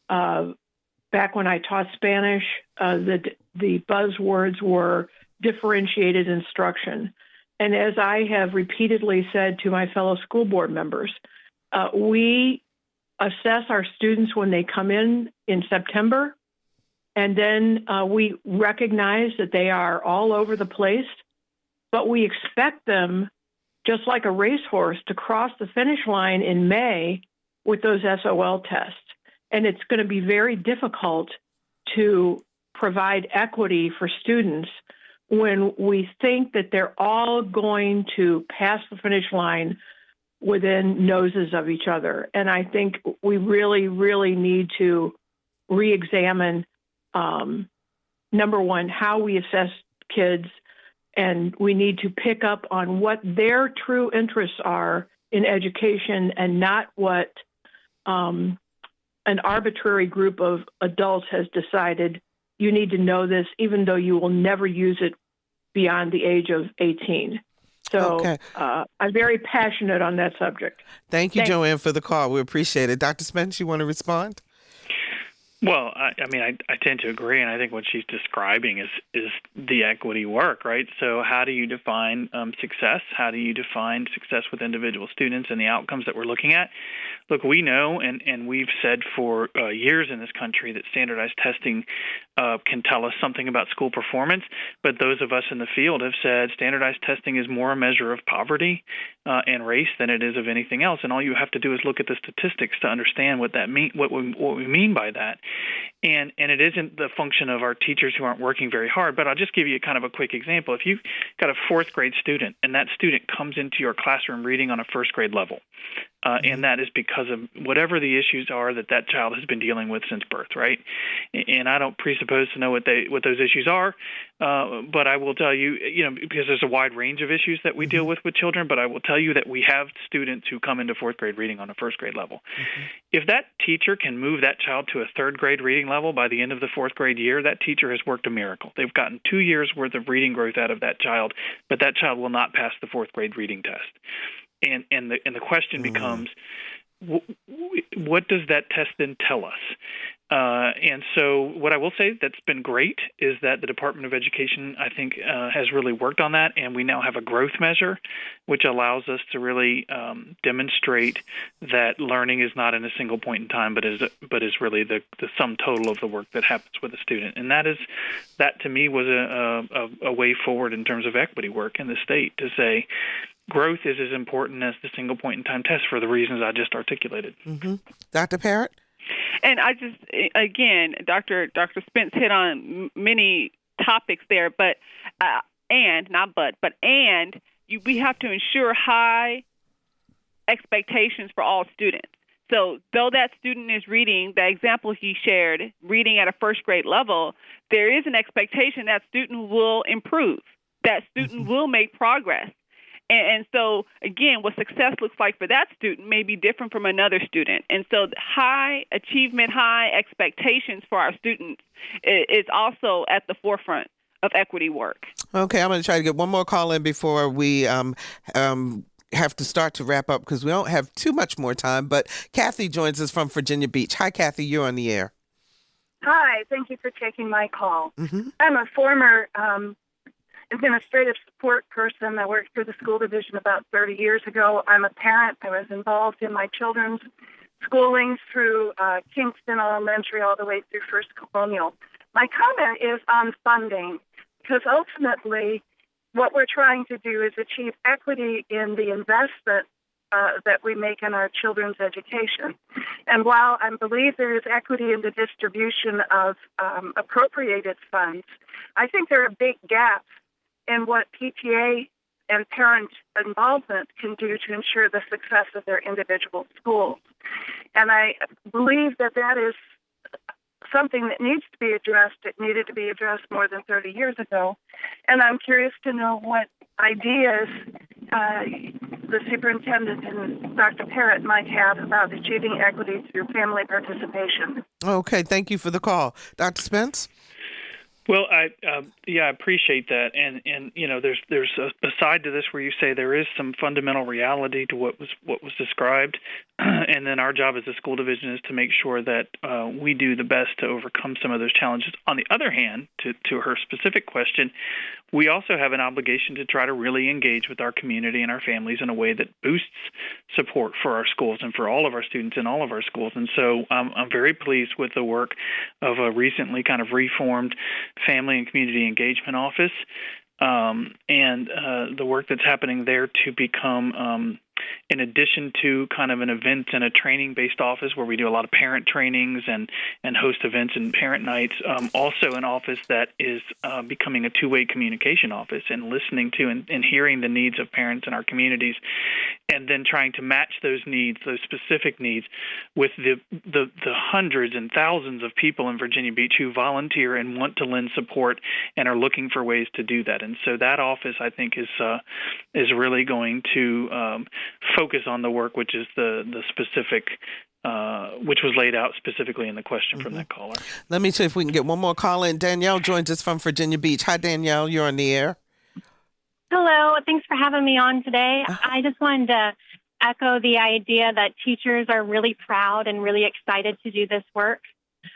S9: Back when I taught Spanish, the buzzwords were differentiated instruction. And as I have repeatedly said to my fellow school board members, we assess our students when they come in September, and then we recognize that they are all over the place, but we expect them, just like a racehorse, to cross the finish line in May with those SOL tests. And it's going to be very difficult to provide equity for students when we think that they're all going to pass the finish line within noses of each other. And I think we really, really need to re-examine, number one, how we assess kids, and we need to pick up on what their true interests are in education and not what an arbitrary group of adults has decided. You need to know this, even though you will never use it beyond the age of 18. So
S1: okay.
S9: I'm very passionate on that subject.
S1: Thank you, Joanne, for the call. We appreciate it. Dr. Spence, you want to respond?
S4: Well, I tend to agree, and I think what she's describing is the equity work, right? So how do you define success? How do you define success with individual students and the outcomes that we're looking at? Look, we know, and we've said for years in this country that standardized testing can tell us something about school performance, but those of us in the field have said standardized testing is more a measure of poverty and race than it is of anything else, and all you have to do is look at the statistics to understand what we mean by that. And it isn't the function of our teachers who aren't working very hard, but I'll just give you kind of a quick example. If you've got a fourth grade student and that student comes into your classroom reading on a first grade level, and that is because of whatever the issues are that child has been dealing with since birth, right? And I don't presuppose to know what those issues are, but I will tell you, because there's a wide range of issues that we deal with children, but I will tell you that we have students who come into fourth grade reading on a first grade level. If that teacher can move that child to a third grade reading level by the end of the fourth grade year, that teacher has worked a miracle. They've gotten 2 years worth of reading growth out of that child, but that child will not pass the fourth grade reading test. And the question becomes, what does that test then tell us? And so what I will say that's been great is that the Department of Education, I think, has really worked on that, and we now have a growth measure, which allows us to really demonstrate that learning is not in a single point in time, but is really the sum total of the work that happens with a student. And that to me was a way forward in terms of equity work in the state, to say growth is as important as the single point in time test for the reasons I just articulated.
S1: Dr. Parrot?
S5: And I just, again, Dr. Spence hit on many topics there, but we have to ensure high expectations for all students. So though that student is reading, the example he shared, reading at a first grade level, there is an expectation that student will improve, that student will make progress. And so, again, what success looks like for that student may be different from another student. And so high achievement, high expectations for our students is also at the forefront of equity work.
S1: Okay, I'm going to try to get one more call in before we have to start to wrap up, because we don't have too much more time. But Kathy joins us from Virginia Beach. Hi, Kathy. You're on the air.
S10: Hi. Thank you for taking my call. I'm a former administrative support person. I worked for the school division about 30 years ago. I'm a parent. I was involved in my children's schooling through Kingston Elementary all the way through First Colonial. My comment is on funding, because ultimately what we're trying to do is achieve equity in the investment that we make in our children's education. And while I believe there is equity in the distribution of appropriated funds, I think there are big gaps in what PTA and parent involvement can do to ensure the success of their individual schools. And I believe that is something that needs to be addressed. It needed to be addressed more than 30 years ago. And I'm curious to know what ideas the superintendent and Dr. Parrot might have about achieving equity through family participation.
S1: Okay, thank you for the call. Dr. Spence?
S4: Well, I appreciate that, and there's a side to this where you say there is some fundamental reality to what was described, and then our job as a school division is to make sure that we do the best to overcome some of those challenges. On the other hand, to her specific question, we also have an obligation to try to really engage with our community and our families in a way that boosts support for our schools and for all of our students in all of our schools. And so I'm very pleased with the work of a recently kind of reformed Family and Community Engagement Office and the work that's happening there to become, in addition to kind of an event and a training-based office where we do a lot of parent trainings and host events and parent nights, also an office that is becoming a two-way communication office and listening to and hearing the needs of parents in our communities, and then trying to match those needs, those specific needs, with the hundreds and thousands of people in Virginia Beach who volunteer and want to lend support and are looking for ways to do that. And so that office, I think, is really going to focus on the work, which is the specific, which was laid out specifically in the question from that caller.
S1: Let me see if we can get one more call in. Danielle joins us from Virginia Beach. Hi, Danielle. You're on the air.
S11: Hello. Thanks for having me on today. I just wanted to echo the idea that teachers are really proud and really excited to do this work.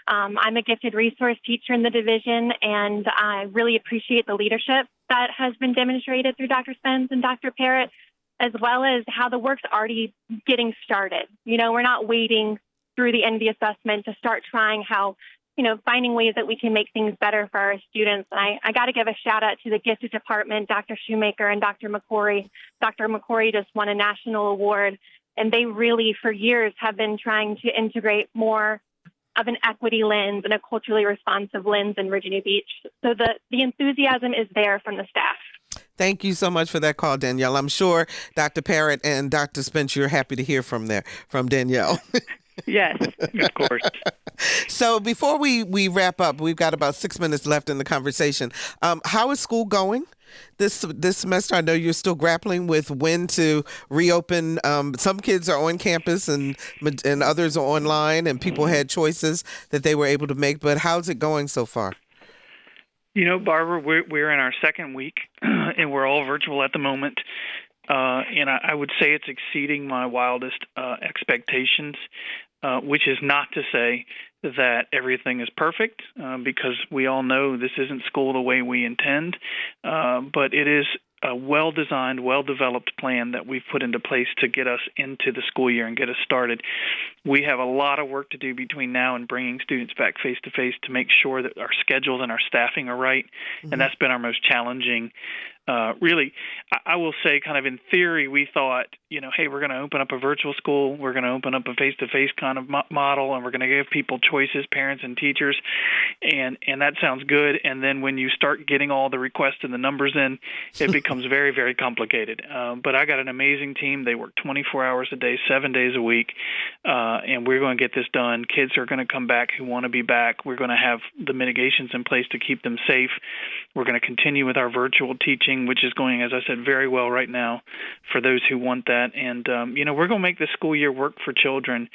S11: I'm a gifted resource teacher in the division, and I really appreciate the leadership that has been demonstrated through Dr. Spence and Dr. Parrot, as well as how the work's already getting started. We're not waiting through the end of the assessment to start trying finding ways that we can make things better for our students. And I got to give a shout out to the gifted department, Dr. Shoemaker and Dr. McCory. Dr. McCory just won a national award, and they really, for years, have been trying to integrate more of an equity lens and a culturally responsive lens in Virginia Beach. So the enthusiasm is there from the staff.
S1: Thank you so much for that call, Danielle. I'm sure Dr. Parrot and Dr. Spence, you're happy to hear from Danielle.
S5: Yes,
S4: of course.
S1: So before we wrap up, we've got about 6 minutes left in the conversation. How is school going this semester? I know you're still grappling with when to reopen. Some kids are on campus and others are online, and people had choices that they were able to make. But how's it going so far?
S4: Barbara, we're in our second week, and we're all virtual at the moment. And I would say it's exceeding my wildest expectations, which is not to say that everything is perfect, because we all know this isn't school the way we intend, but it is a well-designed, well-developed plan that we've put into place to get us into the school year and get us started. We have a lot of work to do between now and bringing students back face-to-face to make sure that our schedules and our staffing are right, and that's been our most challenging. Really, I will say kind of in theory, we thought, hey, we're going to open up a virtual school, we're going to open up a face-to-face kind of model, and we're going to give people choices, parents and teachers, and that sounds good. And then when you start getting all the requests and the numbers in, it becomes very, very complicated. But I got an amazing team. They work 24 hours a day, 7 days a week, and we're going to get this done. Kids are going to come back who want to be back. We're going to have the mitigations in place to keep them safe. We're going to continue with our virtual teaching, which is going, as I said, very well right now for those who want that. And, we're going to make the school year work for children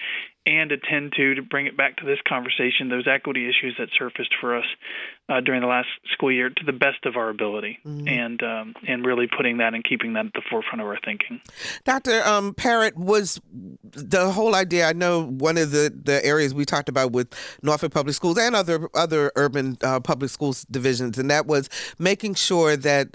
S4: and attend to bring it back to this conversation, those equity issues that surfaced for us during the last school year to the best of our ability, and really putting that and keeping that at the forefront of our thinking.
S1: Dr. Parrot, was the whole idea, I know one of the areas we talked about with Norfolk Public Schools and other urban public schools divisions, and that was making sure that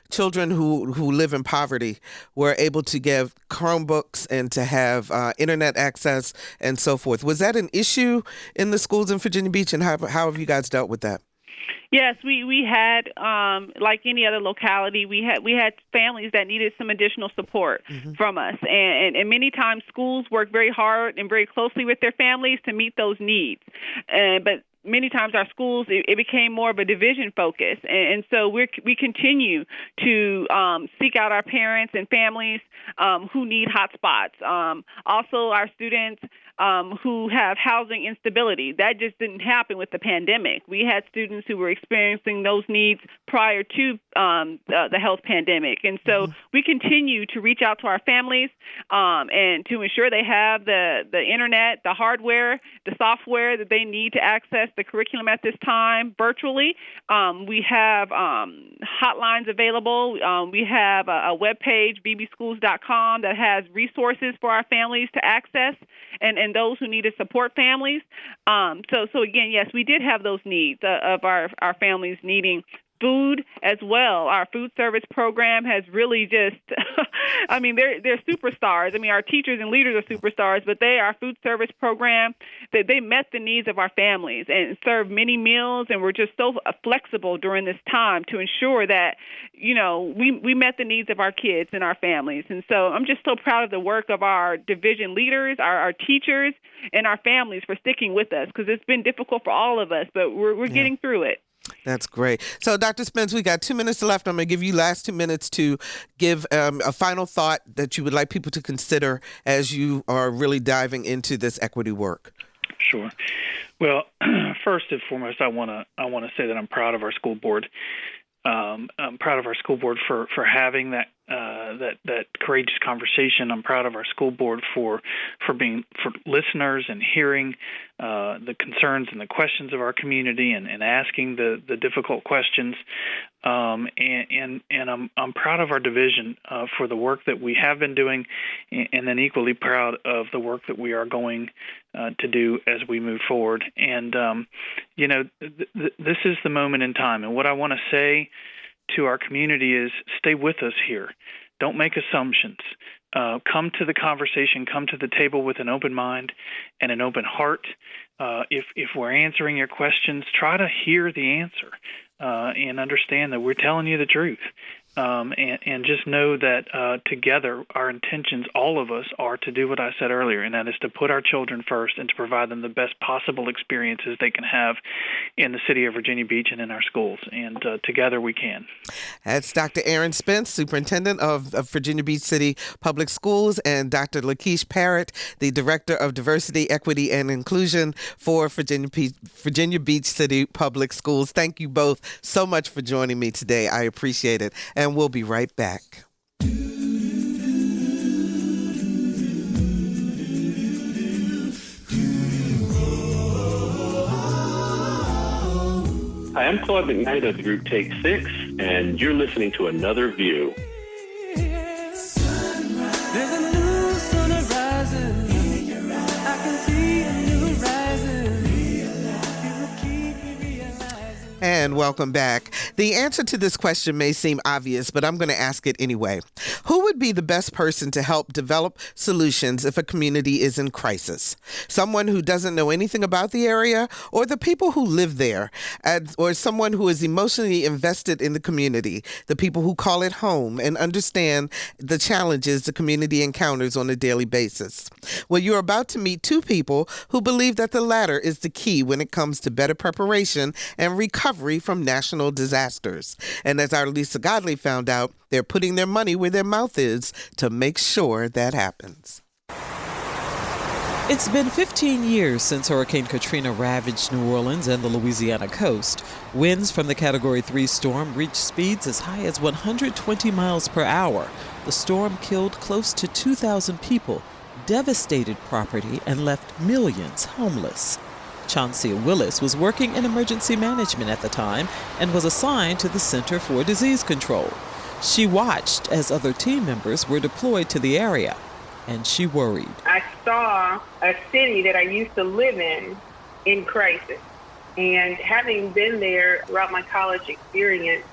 S1: children who live in poverty were able to get Chromebooks and to have internet access and so forth. Was that an issue in the schools in Virginia Beach, and how have you guys dealt with that?
S5: Yes, we had, like any other locality, we had families that needed some additional support from us. And many times schools work very hard and very closely with their families to meet those needs. But many times our schools, it became more of a division focus. And so we continue to seek out our parents and families who need hotspots. Also, our students who have housing instability. That just didn't happen with the pandemic. We had students who were experiencing those needs prior to the health pandemic. And so we continue to reach out to our families and to ensure they have the internet, the hardware, the software that they need to access the curriculum at this time virtually. We have hotlines available. We have a webpage, bbschools.com, that has resources for our families to access and those who need to support families. So again, yes, we did have those needs of our families needing food as well. Our food service program has really just, I mean, they're superstars. I mean, our teachers and leaders are superstars, but our food service program, they met the needs of our families and served many meals, and we're just so flexible during this time to ensure that, we met the needs of our kids and our families. And so I'm just so proud of the work of our division leaders, our teachers, and our families for sticking with us, because it's been difficult for all of us, but we're getting through it.
S1: That's great. So, Dr. Spence, we got 2 minutes left. I'm going to give you last 2 minutes to give a final thought that you would like people to consider as you are really diving into this equity work.
S4: Sure. Well, first and foremost, I want to say that I'm proud of our school board. I'm proud of our school board for having that courageous conversation. I'm proud of our school board for being listeners and hearing the concerns and the questions of our community and asking the difficult questions. And I'm proud of our division for the work that we have been doing, and then equally proud of the work that we are going to do as we move forward. And this is the moment in time. And what I want to say to our community is, stay with us here. Don't make assumptions. Come to the conversation. Come to the table with an open mind and an open heart. If we're answering your questions, try to hear the answer and understand that we're telling you the truth. And just know that together our intentions, all of us, are to do what I said earlier, and that is to put our children first and to provide them the best possible experiences they can have in the city of Virginia Beach and in our schools. And together we can. That's Dr. Aaron Spence, Superintendent of Virginia Beach City Public Schools, and Dr. LaQuiche Parrot, the Director of Diversity, Equity, and Inclusion for Virginia Beach City Public Schools. Thank you both so much for joining me today. I appreciate it. And we'll be right back.
S12: Hi, I'm Claude McKnight of the group Take 6, and you're listening to Another View.
S13: There's a new sun rising. I can see a new rising.
S1: And welcome back. The answer to this question may seem obvious, but I'm going to ask it anyway. Who would be the best person to help develop solutions if a community is in crisis? Someone who doesn't know anything about the area, or the people who live there, or someone who is emotionally invested in the community, the people who call it home and understand the challenges the community encounters on a daily basis? Well, you're about to meet two people who believe that the latter is the key when it comes to better preparation and recovery from national disasters. And as our Lisa Godley found out, they're putting their money where their mouth is to make sure that happens.
S14: It's been 15 years since Hurricane Katrina ravaged New Orleans and the Louisiana coast. Winds from the Category 3 storm reached speeds as high as 120 miles per hour. The storm killed close to 2,000 people, devastated property, and left millions homeless. Chauncey Willis was working in emergency management at the time and was assigned to the Center for Disease Control. She watched as other team members were deployed to the area, and she worried.
S15: I saw a city that I used to live in crisis. And having been there throughout my college experience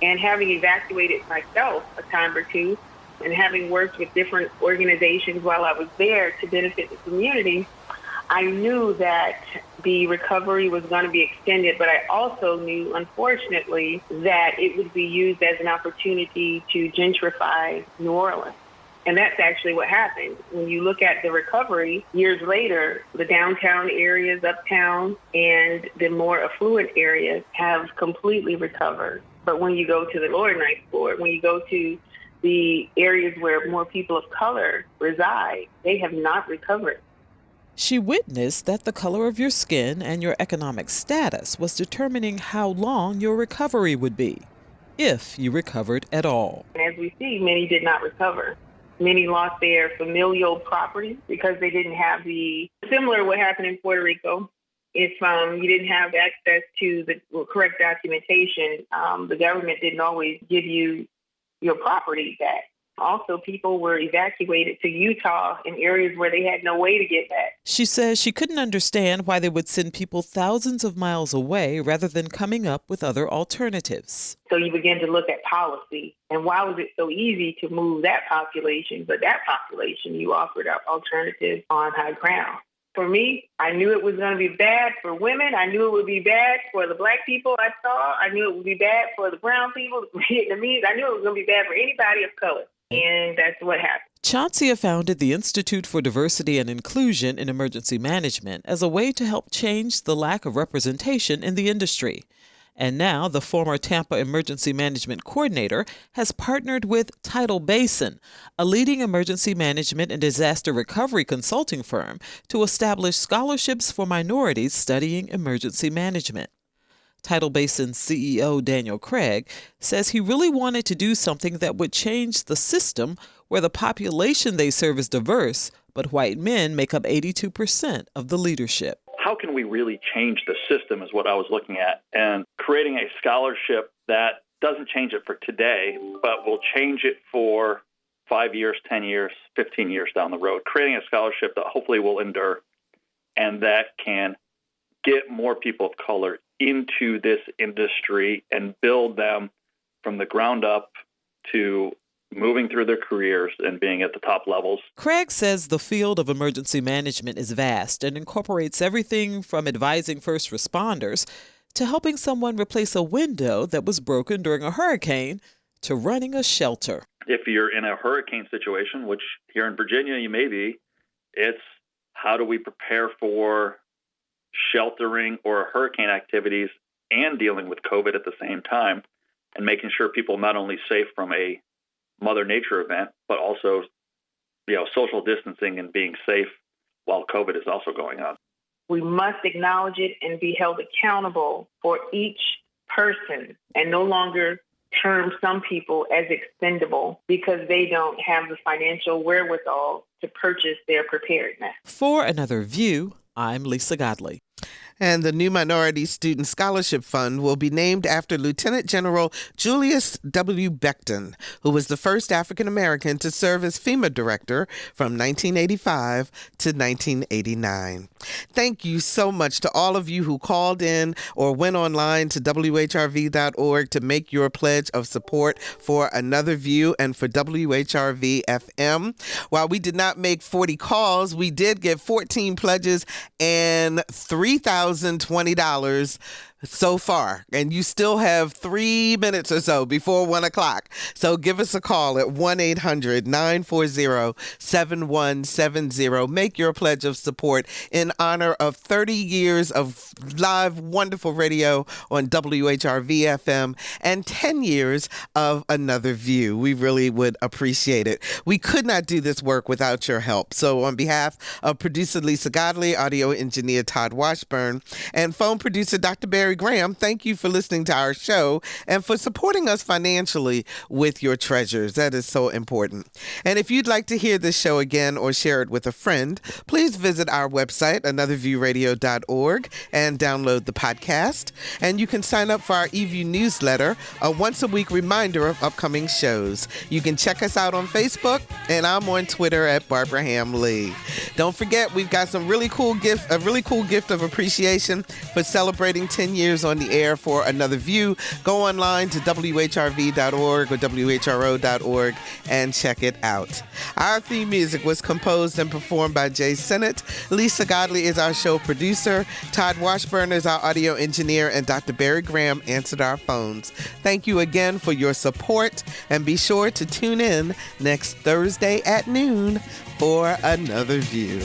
S15: and having evacuated myself a time or two and having worked with different organizations while I was there to benefit the community, I knew that the recovery was going to be extended, but I also knew, unfortunately, that it would be used as an opportunity to gentrify New Orleans. And that's actually what happened. When you look at the recovery, years later, the downtown areas, uptown, and the more affluent areas have completely recovered. But when you go to the lower ninth ward, when you go to the areas where more people of color reside, they have not recovered.
S14: She witnessed that the color of your skin and your economic status was determining how long your recovery would be, if you recovered at all.
S15: As we see, many did not recover. Many lost their familial property because they didn't have similar to what happened in Puerto Rico. If you didn't have access to the correct documentation, the government didn't always give you your property back. Also, people were evacuated to Utah in areas where they had no way to get back.
S14: She says she couldn't understand why they would send people thousands of miles away rather than coming up with other alternatives.
S15: So you begin to look at policy, and why was it so easy to move that population, but that population you offered up alternatives on high ground. For me, I knew it was going to be bad for women. I knew it would be bad for the black people I saw. I knew it would be bad for the brown people, the Vietnamese. I knew it was going to be bad for anybody of color. And that's what happened.
S14: Chauncey founded the Institute for Diversity and Inclusion in Emergency Management as a way to help change the lack of representation in the industry. And now the former Tampa Emergency Management Coordinator has partnered with Tidal Basin, a leading emergency management and disaster recovery consulting firm, to establish scholarships for minorities studying emergency management. Tidal Basin's CEO, Daniel Craig, says he really wanted to do something that would change the system where the population they serve is diverse, but white men make up 82% of the leadership.
S16: How can we really change the system is what I was looking at, and creating a scholarship that doesn't change it for today, but will change it for 5 years, 10 years, 15 years down the road. Creating a scholarship that hopefully will endure and that can get more people of color into this industry and build them from the ground up to moving through their careers and being at the top levels.
S14: Craig says the field of emergency management is vast and incorporates everything from advising first responders to helping someone replace a window that was broken during a hurricane to running a shelter.
S16: If you're in a hurricane situation, which here in Virginia you may be, it's how do we prepare for sheltering or hurricane activities and dealing with COVID at the same time, and making sure people are not only safe from a Mother Nature event, but also, social distancing and being safe while COVID is also going on.
S15: We must acknowledge it and be held accountable for each person, and no longer term some people as expendable because they don't have the financial wherewithal to purchase their preparedness.
S14: For Another View, I'm Lisa Godley.
S1: And the new Minority Student Scholarship Fund will be named after Lieutenant General Julius W. Becton, who was the first African American to serve as FEMA director from 1985 to 1989. Thank you so much to all of you who called in or went online to WHRV.org to make your pledge of support for Another View and for WHRV FM. While we did not make 40 calls, we did get 14 pledges and $3,020 so far, and you still have 3 minutes or so before 1 o'clock. So give us a call at 1-800-940-7170. Make your pledge of support in honor of 30 years of live, wonderful radio on WHRV FM and 10 years of Another View. We really would appreciate it. We could not do this work without your help. So on behalf of producer Lisa Godley, audio engineer Todd Washburn, and phone producer Dr. Barry Graham, thank you for listening to our show and for supporting us financially with your treasures. That is so important. And if you'd like to hear this show again or share it with a friend, please visit our website, anotherviewradio.org, and download the podcast. And you can sign up for our eView newsletter, a once-a-week reminder of upcoming shows. You can check us out on Facebook, and I'm on Twitter at Barbara Ham Lee. Don't forget, we've got a really cool gift of appreciation for celebrating 10 years on the air for Another View. Go online to WHRV.org or WHRO.org and check it out. Our theme music was composed and performed by Jay Sennett. Lisa Godley is our show producer. Todd Washburn is our audio engineer, and Dr. Barry Graham answered our phones. Thank you again for your support, and be sure to tune in next Thursday at noon for Another View.